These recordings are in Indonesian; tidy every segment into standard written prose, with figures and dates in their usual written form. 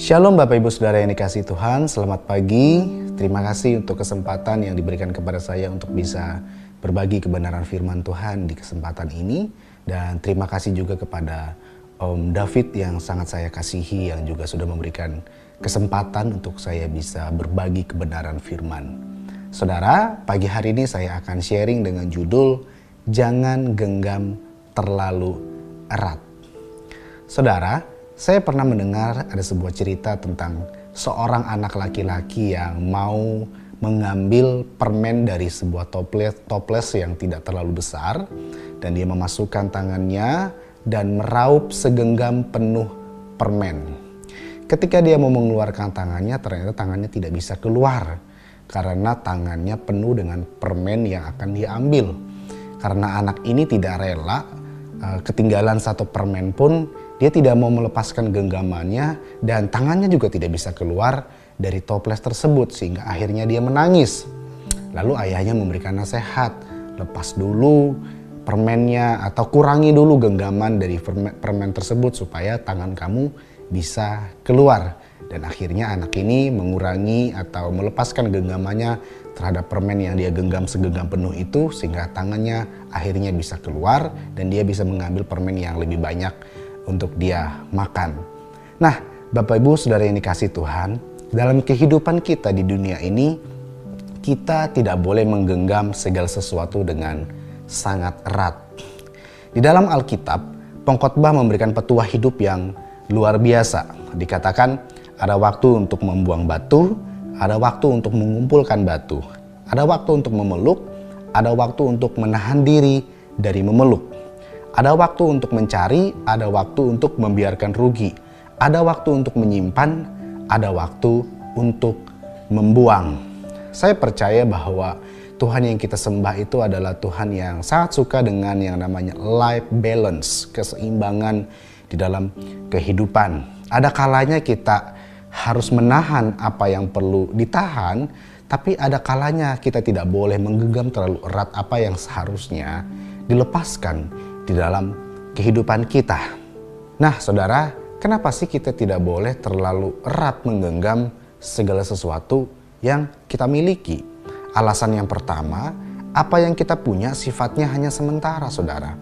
Shalom Bapak Ibu Saudara yang dikasihi Tuhan, selamat pagi. Terima kasih untuk kesempatan yang diberikan kepada saya untuk bisa berbagi kebenaran firman Tuhan di kesempatan ini. Dan terima kasih juga kepada Om David yang sangat saya kasihi, yang juga sudah memberikan kesempatan untuk saya bisa berbagi kebenaran firman. Saudara, pagi hari ini saya akan sharing dengan judul Jangan Genggam Terlalu Erat. Saudara, saya pernah mendengar ada sebuah cerita tentang seorang anak laki-laki yang mau mengambil permen dari sebuah toples yang tidak terlalu besar, dan dia memasukkan tangannya dan meraup segenggam penuh permen. Ketika dia mau mengeluarkan tangannya, ternyata tangannya tidak bisa keluar karena tangannya penuh dengan permen yang akan dia ambil. Karena anak ini tidak rela ketinggalan satu permen pun, dia tidak mau melepaskan genggamannya dan tangannya juga tidak bisa keluar dari toples tersebut, sehingga akhirnya dia menangis. Lalu ayahnya memberikan nasihat, lepas dulu permennya atau kurangi dulu genggaman dari permen tersebut supaya tangan kamu bisa keluar. Dan akhirnya anak ini mengurangi atau melepaskan genggamannya terhadap permen yang dia genggam segenggam penuh itu, sehingga tangannya akhirnya bisa keluar dan dia bisa mengambil permen yang lebih banyak untuk dia makan. Nah, Bapak Ibu Saudara yang dikasihi Tuhan, dalam kehidupan kita di dunia ini, kita tidak boleh menggenggam segala sesuatu dengan sangat erat. Di dalam Alkitab, pengkhotbah memberikan petuah hidup yang luar biasa. Dikatakan ada waktu untuk membuang batu, ada waktu untuk mengumpulkan batu, ada waktu untuk memeluk, ada waktu untuk menahan diri dari memeluk. Ada waktu untuk mencari, ada waktu untuk membiarkan rugi. Ada waktu untuk menyimpan, ada waktu untuk membuang. Saya percaya bahwa Tuhan yang kita sembah itu adalah Tuhan yang sangat suka dengan yang namanya life balance, keseimbangan di dalam kehidupan. Ada kalanya kita harus menahan apa yang perlu ditahan, tapi ada kalanya kita tidak boleh menggenggam terlalu erat apa yang seharusnya dilepaskan di dalam kehidupan kita. Nah, saudara, kenapa sih kita tidak boleh terlalu erat menggenggam segala sesuatu yang kita miliki? Alasan yang pertama, apa yang kita punya sifatnya hanya sementara, saudara.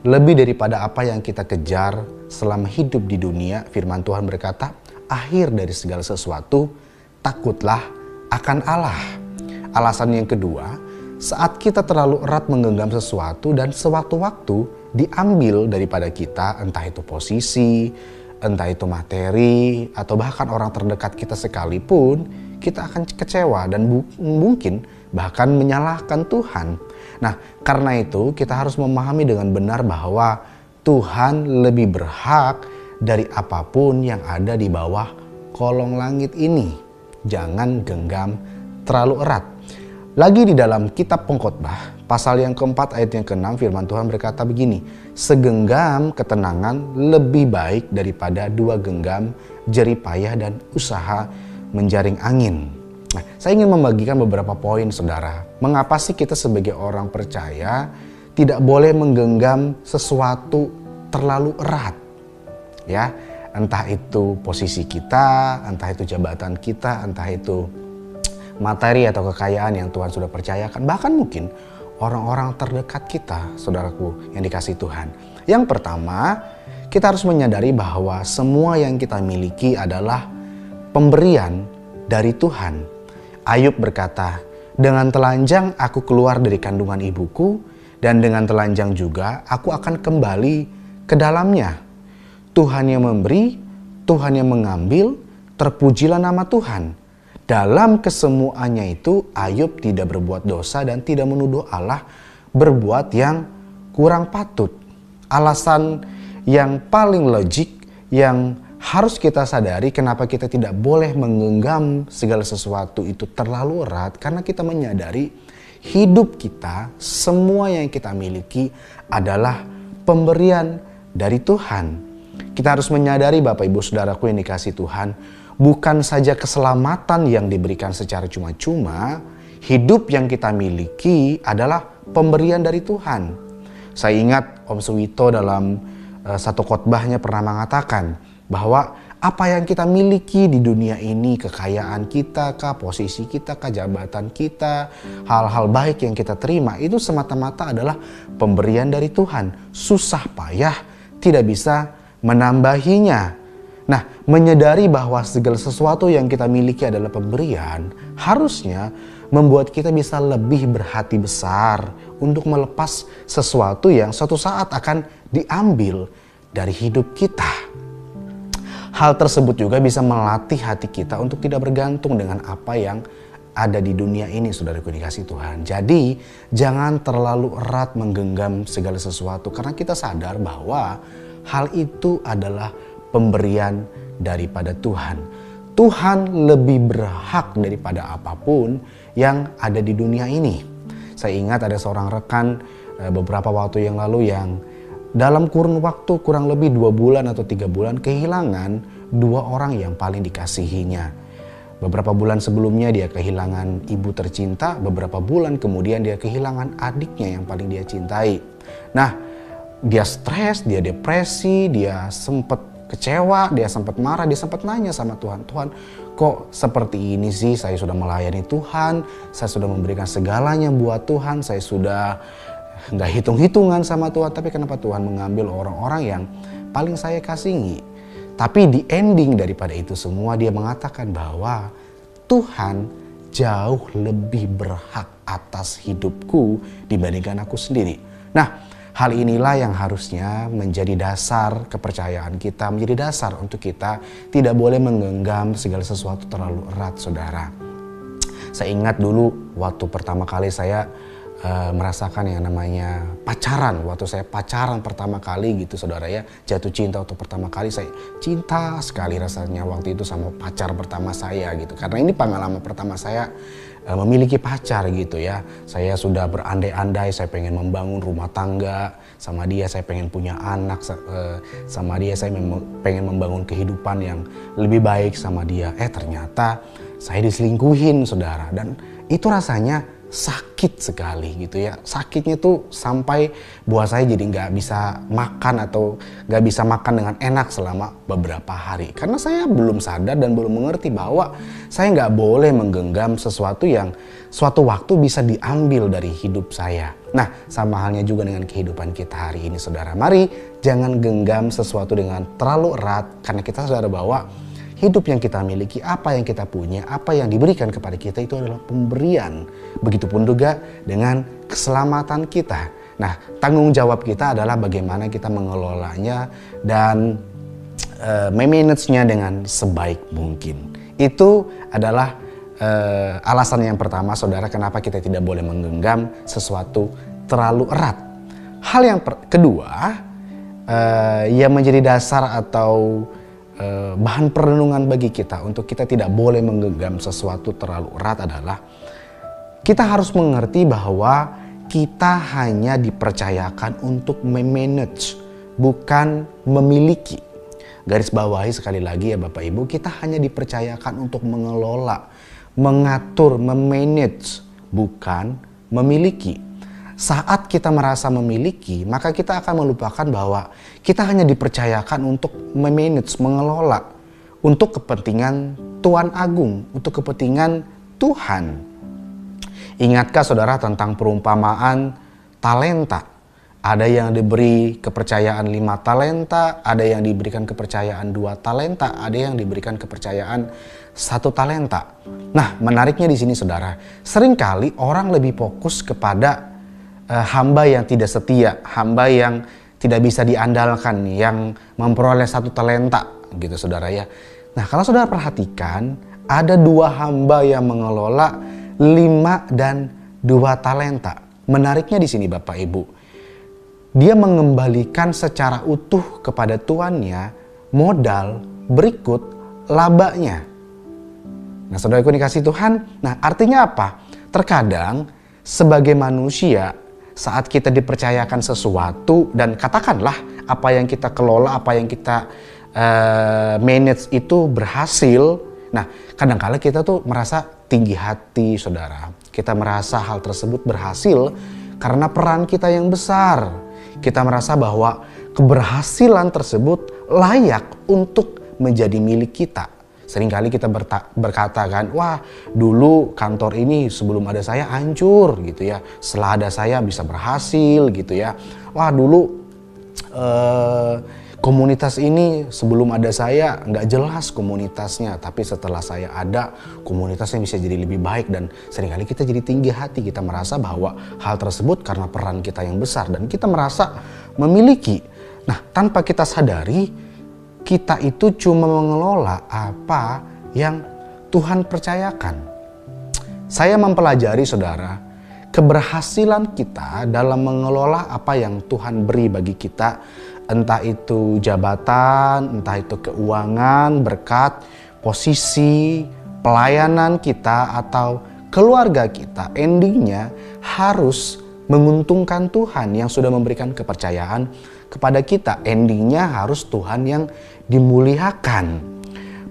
Lebih daripada apa yang kita kejar selama hidup di dunia, firman Tuhan berkata, akhir dari segala sesuatu, takutlah akan Allah. Alasan yang kedua, saat kita terlalu erat menggenggam sesuatu dan sewaktu-waktu diambil daripada kita, entah itu posisi, entah itu materi, atau bahkan orang terdekat kita sekalipun, kita akan kecewa dan mungkin bahkan menyalahkan Tuhan. Nah, karena itu kita harus memahami dengan benar bahwa Tuhan lebih berhak dari apapun yang ada di bawah kolong langit ini. Jangan genggam terlalu erat. Lagi di dalam kitab Pengkhotbah, pasal yang keempat ayat yang ke-6, firman Tuhan berkata begini, segenggam ketenangan lebih baik daripada 2 genggam jerih payah dan usaha menjaring angin. Nah, saya ingin membagikan beberapa poin, saudara. Mengapa sih kita sebagai orang percaya tidak boleh menggenggam sesuatu terlalu erat? Ya, entah itu posisi kita, entah itu jabatan kita, entah itu materi atau kekayaan yang Tuhan sudah percayakan, bahkan mungkin orang-orang terdekat kita, saudaraku yang dikasihi Tuhan. Yang pertama, kita harus menyadari bahwa semua yang kita miliki adalah pemberian dari Tuhan. Ayub berkata, dengan telanjang aku keluar dari kandungan ibuku, dan dengan telanjang juga aku akan kembali ke dalamnya. Tuhan yang memberi, Tuhan yang mengambil, terpujilah nama Tuhan. Dalam kesemuanya itu, Ayub tidak berbuat dosa dan tidak menuduh Allah berbuat yang kurang patut. Alasan yang paling logik yang harus kita sadari kenapa kita tidak boleh menggenggam segala sesuatu itu terlalu erat, karena kita menyadari hidup kita, semua yang kita miliki adalah pemberian dari Tuhan. Kita harus menyadari, Bapak Ibu Saudaraku yang dikasihi Tuhan, bukan saja keselamatan yang diberikan secara cuma-cuma, hidup yang kita miliki adalah pemberian dari Tuhan. Saya ingat Om Suwito dalam satu khotbahnya pernah mengatakan bahwa Apa yang kita miliki di dunia ini, kekayaan kita kah, posisi kita kah, jabatan kita, hal-hal baik yang kita terima, itu semata-mata adalah pemberian dari Tuhan. Susah payah tidak bisa menambahinya. Nah, menyadari bahwa segala sesuatu yang kita miliki adalah pemberian, harusnya membuat kita bisa lebih berhati besar untuk melepas sesuatu yang suatu saat akan diambil dari hidup kita. Hal tersebut juga bisa melatih hati kita untuk tidak bergantung dengan apa yang ada di dunia ini, saudaraku dikasih Tuhan. Jadi, jangan terlalu erat menggenggam segala sesuatu karena kita sadar bahwa hal itu adalah pemberian daripada Tuhan. Tuhan lebih berhak daripada apapun yang ada di dunia ini. Saya ingat ada seorang rekan beberapa waktu yang lalu yang dalam kurun waktu kurang lebih 2 bulan atau 3 bulan kehilangan 2 orang yang paling dikasihinya. Beberapa bulan sebelumnya dia kehilangan ibu tercinta, beberapa bulan kemudian dia kehilangan adiknya yang paling dia cintai. Nah, dia stres, dia depresi, dia sempat kecewa, dia sempat marah, dia sempat nanya sama Tuhan, Tuhan kok seperti ini sih, saya sudah melayani Tuhan, saya sudah memberikan segalanya buat Tuhan, saya sudah nggak hitung-hitungan sama Tuhan, tapi kenapa Tuhan mengambil orang-orang yang paling saya kasihi? Tapi di ending daripada itu semua dia mengatakan bahwa Tuhan jauh lebih berhak atas hidupku dibandingkan aku sendiri. Nah, hal inilah yang harusnya menjadi dasar kepercayaan kita, menjadi dasar untuk kita tidak boleh menggenggam segala sesuatu terlalu erat, saudara. Saya ingat dulu waktu pertama kali saya merasakan yang namanya pacaran. Waktu saya pacaran pertama kali gitu, saudara ya, jatuh cinta untuk pertama kali, saya cinta sekali rasanya waktu itu sama pacar pertama saya gitu. Karena ini pengalaman pertama saya memiliki pacar gitu ya. Saya sudah berandai-andai, saya pengen membangun rumah tangga sama dia, saya pengen punya anak sama dia, saya pengen membangun kehidupan yang lebih baik sama dia. Ternyata saya diselingkuhin, saudara, dan itu rasanya sakit sekali gitu ya. Sakitnya tuh sampai buat saya jadi nggak bisa makan atau nggak bisa makan dengan enak selama beberapa hari. Karena saya belum sadar dan belum mengerti bahwa saya nggak boleh menggenggam sesuatu yang suatu waktu bisa diambil dari hidup saya. Nah, sama halnya juga dengan kehidupan kita hari ini, saudara. Mari jangan genggam sesuatu dengan terlalu erat karena kita sadar bahwa hidup yang kita miliki, apa yang kita punya, apa yang diberikan kepada kita itu adalah pemberian. Begitupun juga dengan keselamatan kita. Nah, tanggung jawab kita adalah bagaimana kita mengelolanya dan memanagenya dengan sebaik mungkin. Itu adalah alasan yang pertama, saudara, kenapa kita tidak boleh menggenggam sesuatu terlalu erat. Hal yang kedua, yang menjadi dasar atau bahan perenungan bagi kita untuk kita tidak boleh menggenggam sesuatu terlalu erat adalah kita harus mengerti bahwa kita hanya dipercayakan untuk memanage, bukan memiliki. Garis bawahi sekali lagi ya Bapak Ibu, kita hanya dipercayakan untuk mengelola, mengatur, memanage, bukan memiliki. Saat kita merasa memiliki, maka kita akan melupakan bahwa kita hanya dipercayakan untuk memanage, mengelola untuk kepentingan Tuan Agung, untuk kepentingan Tuhan. Ingatkah saudara tentang perumpamaan talenta? Ada yang diberi kepercayaan 5 talenta, ada yang diberikan kepercayaan 2 talenta, ada yang diberikan kepercayaan 1 talenta. Nah, menariknya di sini saudara, seringkali orang lebih fokus kepada hamba yang tidak setia, hamba yang tidak bisa diandalkan, yang memperoleh 1 talenta gitu saudara ya. Nah, kalau saudara perhatikan, ada 2 hamba yang mengelola 5 dan 2 talenta. Menariknya di sini Bapak Ibu, dia mengembalikan secara utuh kepada tuannya modal berikut labanya. Nah, saudaraku dikasih Tuhan, nah artinya apa? Terkadang sebagai manusia, saat kita dipercayakan sesuatu dan katakanlah apa yang kita kelola, apa yang kita manage itu berhasil. Nah, kadang-kala kita tuh merasa tinggi hati, saudara. Kita merasa hal tersebut berhasil karena peran kita yang besar. Kita merasa bahwa keberhasilan tersebut layak untuk menjadi milik kita. Seringkali kita berkata kan, wah dulu kantor ini sebelum ada saya hancur gitu ya. Setelah ada saya bisa berhasil gitu ya. Wah dulu komunitas ini sebelum ada saya nggak jelas komunitasnya. Tapi setelah saya ada, komunitasnya bisa jadi lebih baik. Dan seringkali kita jadi tinggi hati. Kita merasa bahwa hal tersebut karena peran kita yang besar. Dan kita merasa memiliki. Nah tanpa kita sadari, kita itu cuma mengelola apa yang Tuhan percayakan. Saya mempelajari saudara, keberhasilan kita dalam mengelola apa yang Tuhan beri bagi kita, entah itu jabatan, entah itu keuangan, berkat, posisi, pelayanan kita atau keluarga kita, endingnya harus menguntungkan Tuhan yang sudah memberikan kepercayaan kepada kita. Endingnya harus Tuhan yang dimuliakan.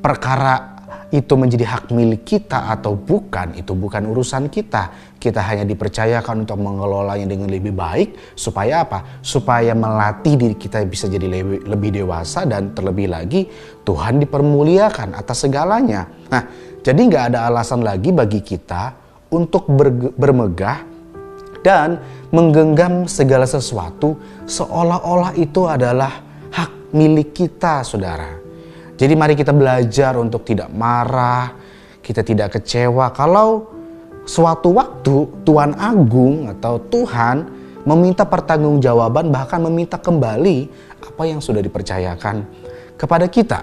Perkara itu menjadi hak milik kita atau bukan, itu bukan urusan kita. Kita hanya dipercayakan untuk mengelolanya dengan lebih baik. Supaya apa? Supaya melatih diri kita bisa jadi lebih dewasa, dan terlebih lagi Tuhan dipermuliakan atas segalanya. Nah, jadi nggak ada alasan lagi bagi kita untuk bermegah dan menggenggam segala sesuatu seolah-olah itu adalah hak milik kita, saudara. Jadi mari kita belajar untuk tidak marah, kita tidak kecewa kalau suatu waktu Tuan Agung atau Tuhan meminta pertanggungjawaban, bahkan meminta kembali apa yang sudah dipercayakan kepada kita.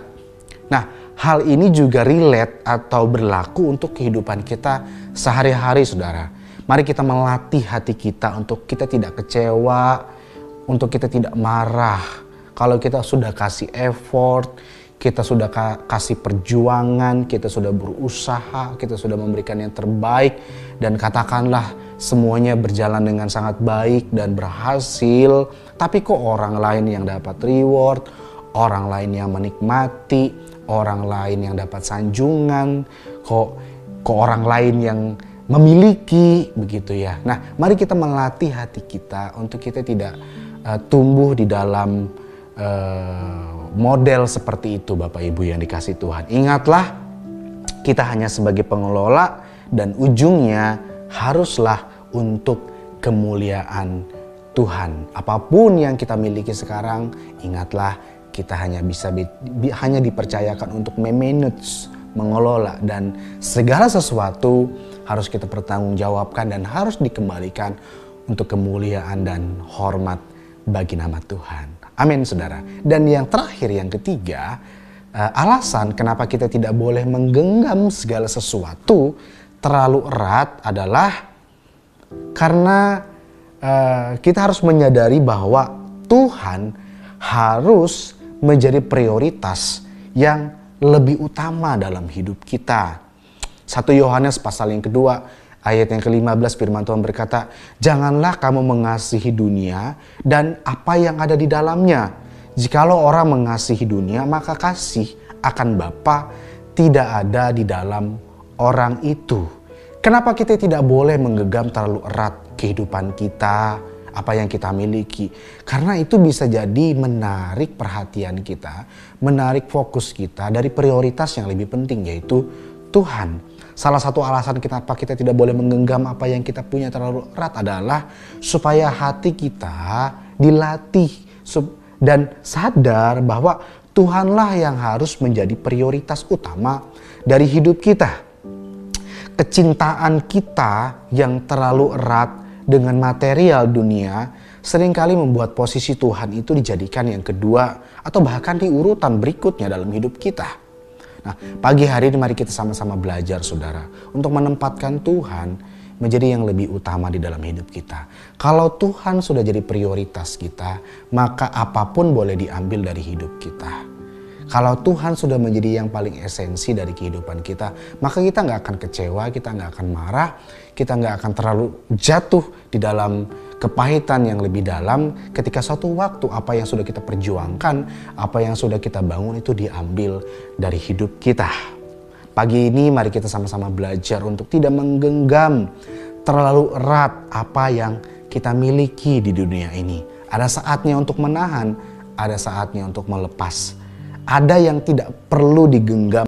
Nah, hal ini juga relate atau berlaku untuk kehidupan kita sehari-hari, saudara. Mari kita melatih hati kita untuk kita tidak kecewa, untuk kita tidak marah. Kalau kita sudah kasih effort, kita sudah kasih perjuangan, kita sudah berusaha, kita sudah memberikan yang terbaik, dan katakanlah semuanya berjalan dengan sangat baik dan berhasil, tapi kok orang lain yang dapat reward, orang lain yang menikmati, orang lain yang dapat sanjungan, kok orang lain yang memiliki, begitu ya. Nah, mari kita melatih hati kita untuk kita tidak tumbuh di dalam model seperti itu, Bapak Ibu yang dikasih Tuhan. Ingatlah, kita hanya sebagai pengelola dan ujungnya haruslah untuk kemuliaan Tuhan. Apapun yang kita miliki sekarang, ingatlah kita hanya hanya dipercayakan untuk memanage, mengelola, dan segala sesuatu harus kita pertanggungjawabkan dan harus dikembalikan untuk kemuliaan dan hormat bagi nama Tuhan. Amin, saudara. Dan yang terakhir, yang ketiga, alasan kenapa kita tidak boleh menggenggam segala sesuatu terlalu erat adalah karena kita harus menyadari bahwa Tuhan harus menjadi prioritas yang lebih utama dalam hidup kita. 1 Yohanes pasal yang kedua ayat yang ke-15 firman Tuhan berkata, janganlah kamu mengasihi dunia dan apa yang ada di dalamnya. Jikalau orang mengasihi dunia, maka kasih akan Bapa tidak ada di dalam orang itu. Kenapa kita tidak boleh menggenggam terlalu erat kehidupan kita, apa yang kita miliki? Karena itu bisa jadi menarik perhatian kita, menarik fokus kita dari prioritas yang lebih penting, yaitu Tuhan. Salah satu alasan kenapa kita tidak boleh menggenggam apa yang kita punya terlalu erat adalah supaya hati kita dilatih dan sadar bahwa Tuhanlah yang harus menjadi prioritas utama dari hidup kita. Kecintaan kita yang terlalu erat dengan material dunia seringkali membuat posisi Tuhan itu dijadikan yang kedua atau bahkan di urutan berikutnya dalam hidup kita. Nah, pagi hari ini mari kita sama-sama belajar, saudara, untuk menempatkan Tuhan menjadi yang lebih utama di dalam hidup kita. Kalau Tuhan sudah jadi prioritas kita, maka apapun boleh diambil dari hidup kita. Kalau Tuhan sudah menjadi yang paling esensi dari kehidupan kita, maka kita nggak akan kecewa, kita nggak akan marah, kita nggak akan terlalu jatuh di dalam kepahitan yang lebih dalam ketika suatu waktu apa yang sudah kita perjuangkan, apa yang sudah kita bangun itu diambil dari hidup kita. Pagi ini mari kita sama-sama belajar untuk tidak menggenggam terlalu erat apa yang kita miliki di dunia ini. Ada saatnya untuk menahan, ada saatnya untuk melepas. Ada yang tidak perlu digenggam